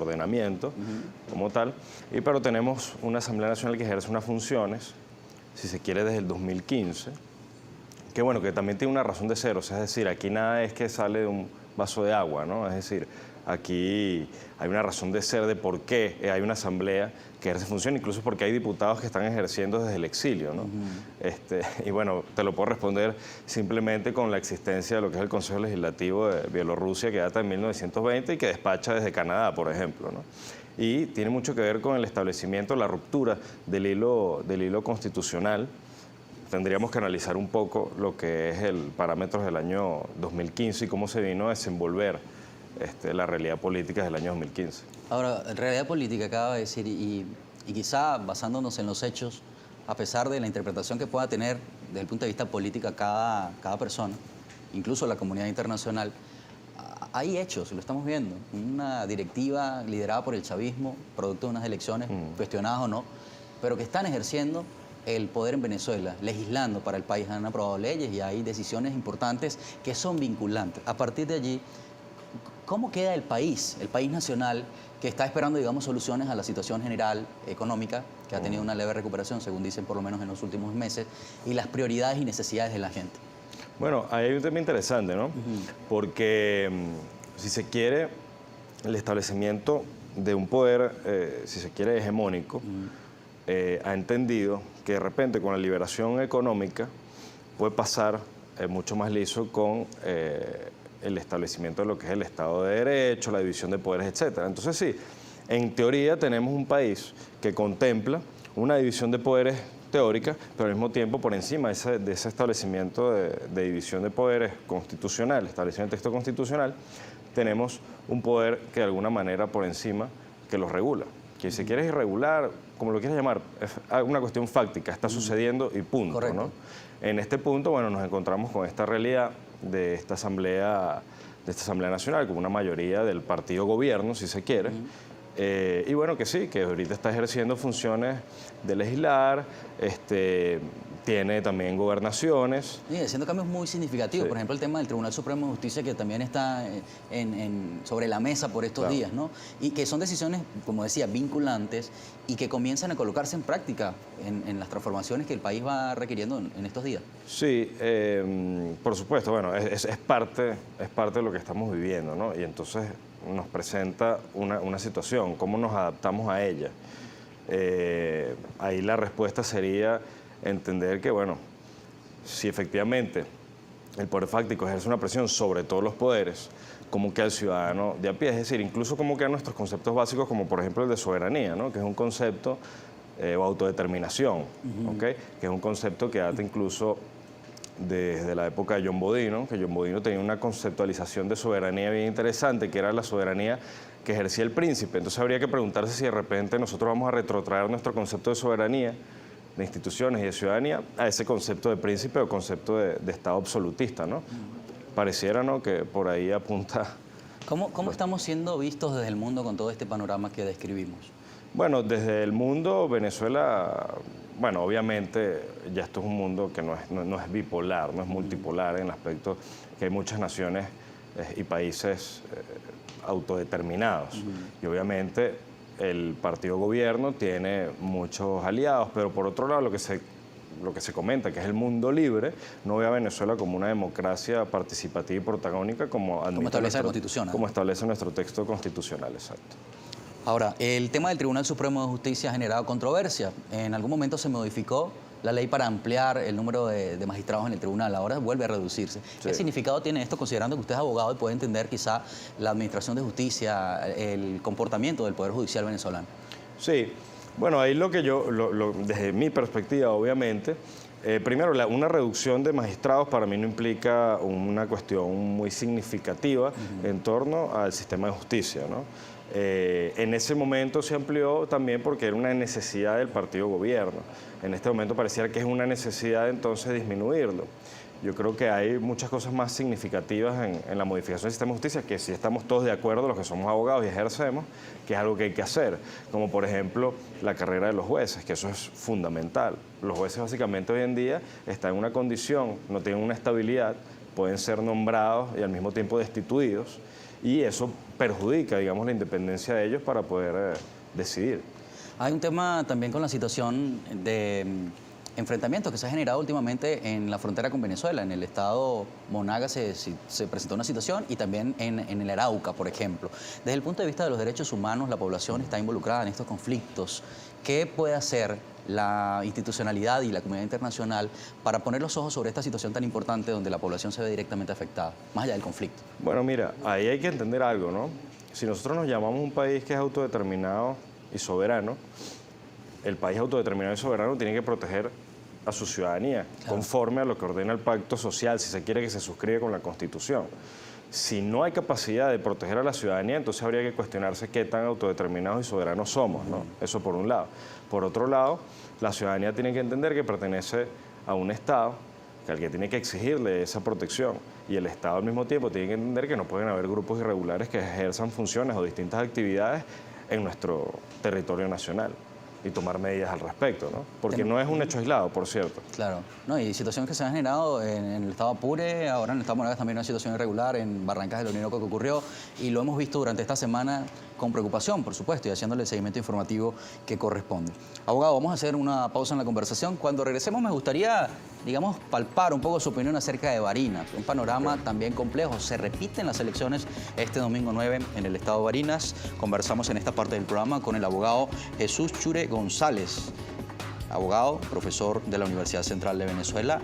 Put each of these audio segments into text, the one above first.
ordenamiento como tal, pero tenemos una Asamblea Nacional que ejerce unas funciones, si se quiere, desde el 2015, que bueno, que también tiene una razón de ser, o sea, es decir, aquí nada es que sale de un vaso de agua, ¿no? Es decir, aquí hay una razón de ser de por qué hay una asamblea que ejerce función, incluso porque hay diputados que están ejerciendo desde el exilio, ¿no? Y bueno, te lo puedo responder simplemente con la existencia de lo que es el Consejo Legislativo de Bielorrusia, que data en 1920 y que despacha desde Canadá, por ejemplo, ¿no? Y tiene mucho que ver con el establecimiento, la ruptura del hilo constitucional. Tendríamos que analizar un poco lo que es el parámetros del año 2015 y cómo se vino a desenvolver la realidad política del año 2015. Ahora, realidad política acaba de decir, y quizá basándonos en los hechos, a pesar de la interpretación que pueda tener desde el punto de vista político cada persona, incluso la comunidad internacional, hay hechos, lo estamos viendo. Una directiva liderada por el chavismo, producto de unas elecciones, cuestionadas o no, pero que están ejerciendo el poder en Venezuela, legislando para el país. Han aprobado leyes y hay decisiones importantes que son vinculantes. A partir de allí, ¿cómo queda el país nacional, que está esperando, digamos, soluciones a la situación general económica, que ha tenido una leve recuperación, según dicen, por lo menos en los últimos meses, y las prioridades y necesidades de la gente? Bueno, ahí hay un tema interesante, ¿no? Porque, si se quiere, el establecimiento de un poder, si se quiere, hegemónico, ha entendido que de repente con la liberación económica puede pasar mucho más liso con el establecimiento de lo que es el Estado de Derecho, la división de poderes, etc. Entonces sí, en teoría tenemos un país que contempla una división de poderes teórica, pero al mismo tiempo por encima de ese establecimiento de división de poderes constitucional, establecimiento de texto constitucional, tenemos un poder que de alguna manera por encima que los regula. Que si quieres irregular, como lo quieras llamar, es una cuestión fáctica, está sucediendo y punto, ¿no? En este punto, bueno, nos encontramos con esta realidad de esta Asamblea Nacional, con una mayoría del partido gobierno, si se quiere, y bueno, que sí, que ahorita está ejerciendo funciones de legislar, tiene también gobernaciones. Sí, haciendo cambios muy significativos. Sí. Por ejemplo, el tema del Tribunal Supremo de Justicia, que también está sobre la mesa por estos días, ¿no? Y que son decisiones, como decía, vinculantes y que comienzan a colocarse en práctica en las transformaciones que el país va requiriendo en estos días. Sí, por supuesto, bueno, es parte de lo que estamos viviendo, ¿no? Y entonces nos presenta una situación, ¿cómo nos adaptamos a ella? Ahí la respuesta sería entender que, bueno, si efectivamente el poder fáctico ejerce una presión sobre todos los poderes, ¿cómo queda el ciudadano de a pie? Es decir, incluso cómo quedan nuestros conceptos básicos, como por ejemplo el de soberanía, ¿no? Que es un concepto, o autodeterminación, ¿ok? Que es un concepto que data incluso desde la época de John Bodino, que John Bodino tenía una conceptualización de soberanía bien interesante, que era la soberanía que ejercía el príncipe. Entonces habría que preguntarse si de repente nosotros vamos a retrotraer nuestro concepto de soberanía, de instituciones y de ciudadanía, a ese concepto de príncipe o concepto de Estado absolutista, ¿no? Pareciera, ¿no?, que por ahí apunta. ¿Cómo estamos siendo vistos desde el mundo con todo este panorama que describimos? Bueno, desde el mundo, Venezuela, bueno, obviamente ya esto es un mundo que no es bipolar, no es multipolar, en el aspecto que hay muchas naciones y países autodeterminados. Y obviamente el partido gobierno tiene muchos aliados, pero por otro lado lo que se comenta, que es el mundo libre, no ve a Venezuela como una democracia participativa y protagónica como establece la Constitución, ¿no? Como establece nuestro texto constitucional, exacto. Ahora, el tema del Tribunal Supremo de Justicia ha generado controversia. En algún momento se modificó la ley para ampliar el número de magistrados en el tribunal, ahora vuelve a reducirse. Sí. ¿Qué significado tiene esto, considerando que usted es abogado y puede entender quizá la administración de justicia, el comportamiento del Poder Judicial venezolano? Sí, bueno, ahí lo que desde mi perspectiva, obviamente, primero, una reducción de magistrados para mí no implica una cuestión muy significativa en torno al sistema de justicia, ¿no? En ese momento se amplió también porque era una necesidad del partido gobierno. En este momento pareciera que es una necesidad entonces disminuirlo. Yo creo que hay muchas cosas más significativas en la modificación del sistema de justicia que sí estamos todos de acuerdo, los que somos abogados y ejercemos, que es algo que hay que hacer, como por ejemplo la carrera de los jueces, que eso es fundamental. Los jueces básicamente hoy en día están en una condición, no tienen una estabilidad, pueden ser nombrados y al mismo tiempo destituidos. y eso perjudica, digamos, la independencia de ellos para poder decidir. Hay un tema también con la situación de enfrentamientos que se ha generado últimamente en la frontera con Venezuela. En el estado Monaga se presentó una situación y también en el Arauca, por ejemplo. Desde el punto de vista de los derechos humanos, la población está involucrada en estos conflictos. ¿Qué puede hacer la institucionalidad y la comunidad internacional para poner los ojos sobre esta situación tan importante donde la población se ve directamente afectada, más allá del conflicto? Bueno, mira, ahí hay que entender algo, ¿no? Si nosotros nos llamamos un país que es autodeterminado y soberano, el país autodeterminado y soberano tiene que proteger a su ciudadanía, conforme a lo que ordena el pacto social, si se quiere, que se suscribe con la Constitución. Si no hay capacidad de proteger a la ciudadanía, entonces habría que cuestionarse qué tan autodeterminados y soberanos somos, ¿no? Eso por un lado. Por otro lado, la ciudadanía tiene que entender que pertenece a un Estado al que tiene que exigirle esa protección, y el Estado al mismo tiempo tiene que entender que no pueden haber grupos irregulares que ejerzan funciones o distintas actividades en nuestro territorio nacional, y tomar medidas al respecto, ¿no? Porque no es un hecho aislado, por cierto. Claro. No, y situaciones que se han generado en el estado Apure, ahora en el estado Monagas también una situación irregular, en Barrancas del Orinoco que ocurrió, y lo hemos visto durante esta semana con preocupación, por supuesto, y haciéndole el seguimiento informativo que corresponde. Abogado, vamos a hacer una pausa en la conversación. Cuando regresemos me gustaría, digamos, palpar un poco su opinión acerca de Barinas, un panorama también complejo. Se repiten las elecciones este domingo 9 en el estado de Barinas. Conversamos en esta parte del programa con el abogado Jesús Chure González, abogado, profesor de la Universidad Central de Venezuela.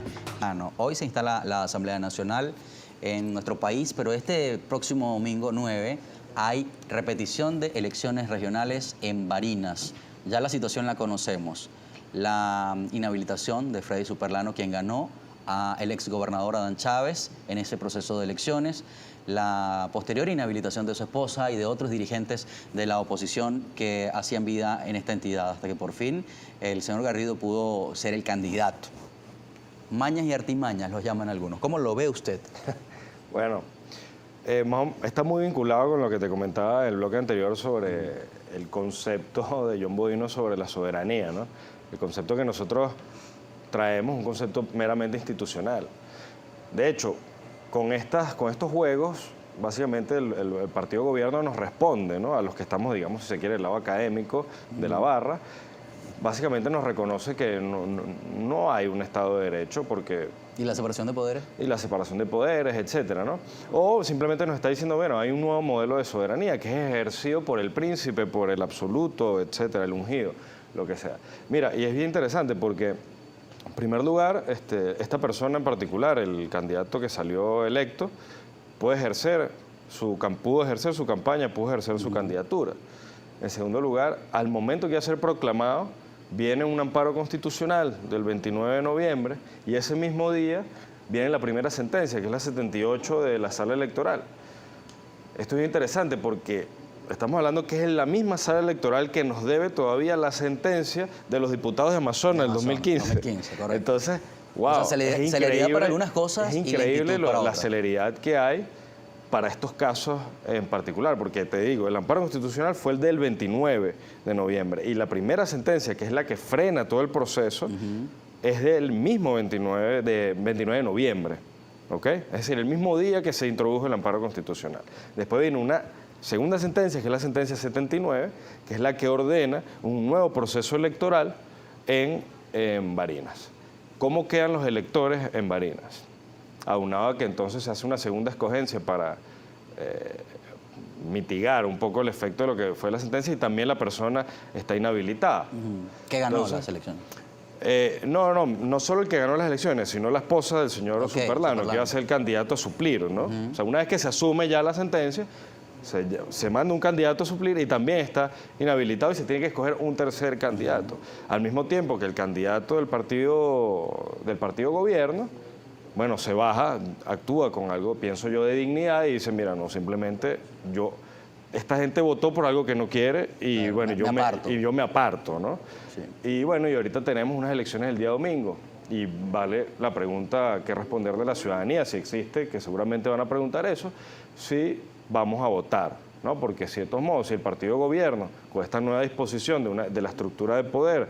Hoy se instala la Asamblea Nacional en nuestro país, pero este próximo domingo 9 hay repetición de elecciones regionales en Barinas. Ya la situación la conocemos. La inhabilitación de Freddy Superlano, quien ganó al exgobernador Adán Chávez en ese proceso de elecciones. La posterior inhabilitación de su esposa y de otros dirigentes de la oposición que hacían vida en esta entidad, hasta que por fin el señor Garrido pudo ser el candidato. Mañas y artimañas los llaman algunos. ¿Cómo lo ve usted? Bueno, está muy vinculado con lo que te comentaba en el bloque anterior sobre el concepto de John Bodino sobre la soberanía, ¿no? El concepto que nosotros traemos, un concepto meramente institucional. De hecho, con estos juegos, básicamente el partido gobierno nos responde, ¿no? A los que estamos, digamos, si se quiere, el lado académico de la barra. Básicamente nos reconoce que no hay un Estado de Derecho porque... ¿Y la separación de poderes? Y la separación de poderes, etcétera, ¿no? O simplemente nos está diciendo, bueno, hay un nuevo modelo de soberanía que es ejercido por el príncipe, por el absoluto, etcétera, el ungido, lo que sea. Mira, y es bien interesante porque, en primer lugar, esta persona en particular, el candidato que salió electo, pudo ejercer su campaña, pudo ejercer su candidatura. En segundo lugar, al momento que iba a ser proclamado, viene un amparo constitucional del 29 de noviembre y ese mismo día viene la primera sentencia, que es la 78 de la sala electoral. Esto es interesante porque estamos hablando que es la misma sala electoral que nos debe todavía la sentencia de los diputados de Amazonas del 2015. 2015, correcto. Entonces, wow, o sea, es celeridad para algunas cosas es y increíble para la otras. celeridad que hay para estos casos en particular, porque te digo, el amparo constitucional fue el del 29 de noviembre y la primera sentencia, que es la que frena todo el proceso, es del mismo 29 de noviembre, ¿ok? Es decir, el mismo día que se introdujo el amparo constitucional. Después viene una segunda sentencia, que es la sentencia 79, que es la que ordena un nuevo proceso electoral en Barinas. ¿Cómo quedan los electores en Barinas? Aunado a que entonces se hace una segunda escogencia para mitigar un poco el efecto de lo que fue la sentencia y también la persona está inhabilitada. ¿Qué ganó las elecciones? No solo el que ganó las elecciones, sino la esposa del señor Superlano, que iba a ser el candidato a suplir, ¿no? O sea, una vez que se asume ya la sentencia, se manda un candidato a suplir y también está inhabilitado y se tiene que escoger un tercer candidato. Al mismo tiempo que el candidato del partido gobierno, bueno, se baja, actúa con algo, pienso yo, de dignidad y dice, mira, no, simplemente esta gente votó por algo que no quiere y bueno, yo me aparto, ¿no? Sí. Y bueno, y ahorita tenemos unas elecciones el día domingo y vale la pregunta que responder de la ciudadanía, si existe, que seguramente van a preguntar eso, si vamos a votar, ¿no? Porque de todos modos, si el partido gobierno, con esta nueva disposición de la estructura de poder,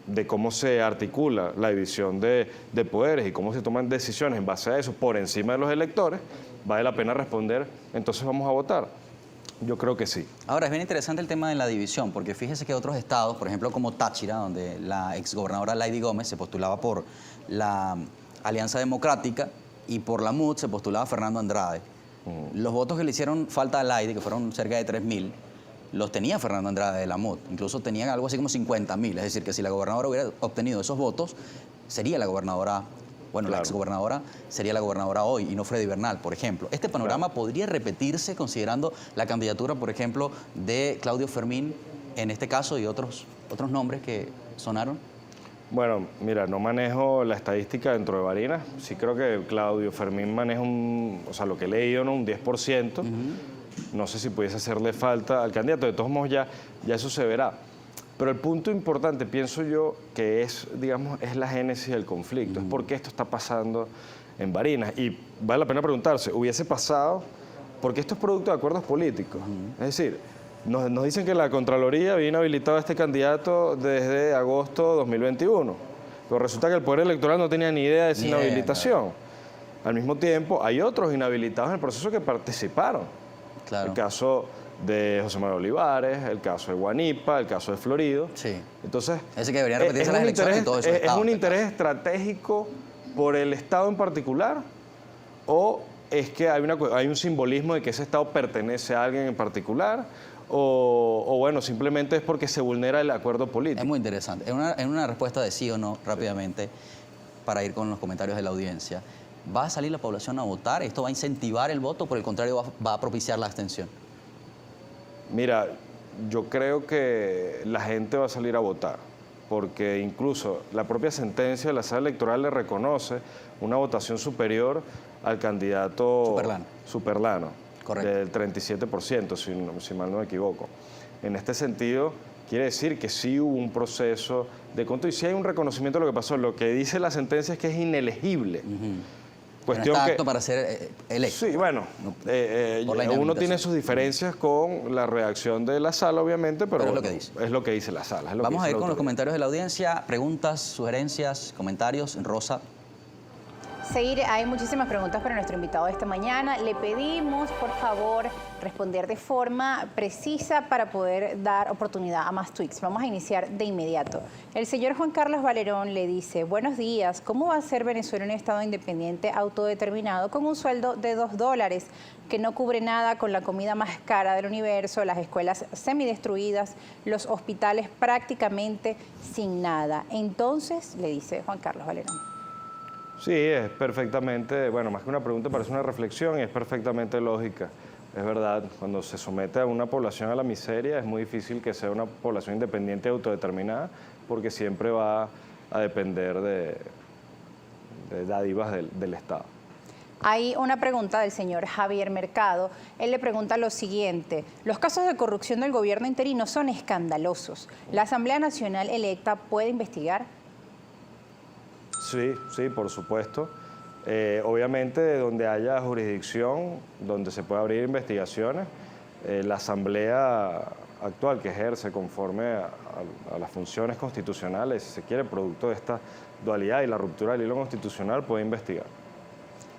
de cómo se articula la división de poderes y cómo se toman decisiones en base a eso por encima de los electores, vale la pena responder, entonces vamos a votar. Yo creo que sí. Ahora, es bien interesante el tema de la división, porque fíjese que otros estados, por ejemplo como Táchira, donde la exgobernadora Lady Gómez se postulaba por la Alianza Democrática y por la MUD se postulaba Fernando Andrade. Los votos que le hicieron falta a Lady, que fueron cerca de 3.000, los tenía Fernando Andrade de la MUD. Incluso tenían algo así como 50.000. Es decir, que si la gobernadora hubiera obtenido esos votos, sería la gobernadora, bueno, claro, la exgobernadora sería la gobernadora hoy y no Freddy Bernal, por ejemplo. ¿Este panorama podría repetirse considerando la candidatura, por ejemplo, de Claudio Fermín en este caso y otros nombres que sonaron? Bueno, mira, no manejo la estadística dentro de Barinas. Sí creo que Claudio Fermín maneja o sea, lo que he leído, ¿no? Un 10%. No sé si pudiese hacerle falta al candidato. De todos modos, ya eso se verá. Pero el punto importante, pienso yo, que es, digamos, es la génesis del conflicto. Es por qué esto está pasando en Barinas. Y vale la pena preguntarse, ¿hubiese pasado? Porque esto es producto de acuerdos políticos. Es decir, nos dicen que la Contraloría había inhabilitado a este candidato desde agosto de 2021. Pero resulta que el Poder Electoral no tenía ni idea de esa inhabilitación. Al mismo tiempo, hay otros inhabilitados en el proceso que participaron. Claro. El caso de José Manuel Olivares, el caso de Guanipa, el caso de Florido. Sí. Entonces, ese que deberían repetirse las elecciones en todos esos estados. ¿Es un interés estratégico por el Estado en particular o es que hay un simbolismo de que ese Estado pertenece a alguien en particular? O bueno, simplemente es porque se vulnera el acuerdo político. Es muy interesante. En una respuesta de sí o no, rápidamente, para ir con los comentarios de la audiencia, ¿va a salir la población a votar? ¿Esto va a incentivar el voto o por el contrario va a propiciar la abstención? Mira, yo creo que la gente va a salir a votar, porque incluso la propia sentencia de la sala electoral le reconoce una votación superior al candidato Superlano. Correcto. Del 37%, si mal no me equivoco. En este sentido, quiere decir que sí hubo un proceso de control y sí hay un reconocimiento de lo que pasó. Lo que dice la sentencia es que es inelegible. Cuestión no está apto para ser electo. Sí, bueno, uno tiene sus diferencias con la reacción de la sala, obviamente, pero es lo que dice. Es lo que dice la sala. Vamos a ir con los comentarios de la audiencia. Preguntas, sugerencias, comentarios. Rosa. Seguir, hay muchísimas preguntas para nuestro invitado de esta mañana. Le pedimos, por favor, responder de forma precisa para poder dar oportunidad a más tweets. Vamos a iniciar de inmediato. El señor Juan Carlos Valerón le dice, buenos días, ¿cómo va a ser Venezuela un estado independiente autodeterminado con un sueldo de $2 que no cubre nada con la comida más cara del universo, las escuelas semidestruidas, los hospitales prácticamente sin nada? Entonces, le dice Juan Carlos Valerón. Sí, es perfectamente, bueno, más que una pregunta, parece una reflexión y es perfectamente lógica. Es verdad, cuando se somete a una población a la miseria es muy difícil que sea una población independiente y autodeterminada porque siempre va a depender de dádivas del Estado. Hay una pregunta del señor Javier Mercado. Él le pregunta lo siguiente. Los casos de corrupción del gobierno interino son escandalosos. ¿La Asamblea Nacional electa puede investigar? Sí, por supuesto. Obviamente, donde haya jurisdicción, donde se pueda abrir investigaciones, la Asamblea actual que ejerce conforme a las funciones constitucionales, si se quiere, producto de esta dualidad y la ruptura del hilo constitucional, puede investigar.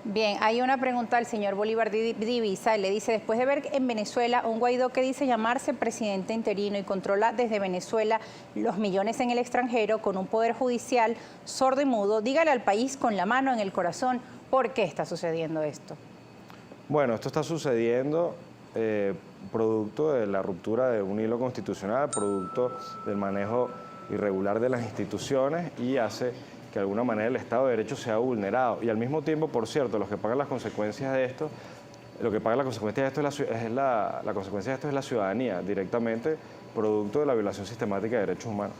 Bien, hay una pregunta del señor Bolívar Divisa. Le dice, después de ver en Venezuela un Guaidó que dice llamarse presidente interino y controla desde Venezuela los millones en el extranjero con un poder judicial sordo y mudo, dígale al país con la mano en el corazón, ¿por qué está sucediendo esto? Bueno, esto está sucediendo producto de la ruptura de un hilo constitucional, producto del manejo irregular de las instituciones y hace que de alguna manera el Estado de Derecho sea vulnerado. Y al mismo tiempo, por cierto, los que pagan las consecuencias de esto, lo que paga la consecuencia de esto la consecuencia de esto es la ciudadanía, directamente producto de la violación sistemática de derechos humanos.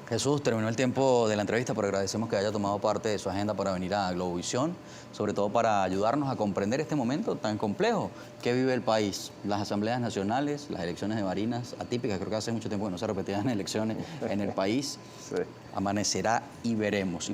Jesús, terminó el tiempo de la entrevista, pero agradecemos que haya tomado parte de su agenda para venir a Globovisión, sobre todo para ayudarnos a comprender este momento tan complejo que vive el país. Las asambleas nacionales, las elecciones de Barinas, atípicas, creo que hace mucho tiempo que no se repetían elecciones en el país. Sí. Amanecerá y veremos.